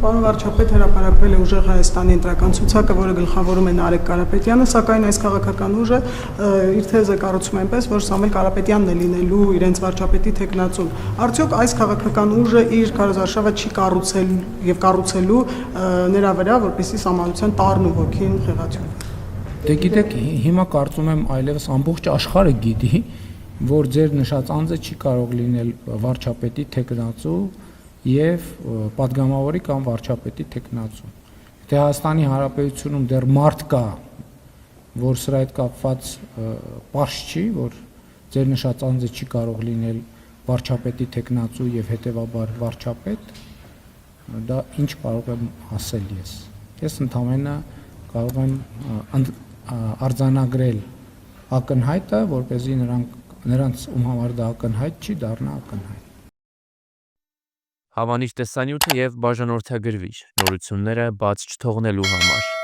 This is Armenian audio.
Պարոն վարչապետ, հրապարակվել է ուժեղ Հայաստանի ընտրական ցուցակը, որը գլխավորում է Նարեկ Կարապետյանը, սակայն այս քաղաքական ուժը իր թեզը կառուցում է այնպես, որ Սամվել Կարապետյանն է լինելու իրենց վարչապետի թեկնածուն։ Արդյոք այս քաղաքական ուժը իր քարոզարշավը չի կառուցել եւ կառուցելու նրա վրա, որպեսզի սահմանության տառն ու ոգին խեղաթյուրվի։ Դե գիտեք, հիմա կարծում եմ այլևս ամբողջ աշխարհը գիտի, որ ձեր նշած անձը չի կարող լինել վարչապետի թեկնածու եւ պատգամավորի կամ վարչապետի թեկնածու։ Եթե Հայաստանի Հանրապետությունում դեռ մարդ կա, որ սրա հետ կապված պարզ չի, որ ձեր նշած անձը չի կարող լինել վարչապետի թեկնածու եւ հետեւաբար վարչապետ, դա ինչ կարող եմ ասել ես։ Ես ընդհանրապես կարող եմ արձանագրել ակնհայտը, որպեսզի նրանց ում համար դա ակնհայտ չի դառնա ակնհայտ։ Հավանիչ տեսանյութը եւ բաժանորդագրվիչ նորությունները բաց չթողնելու համար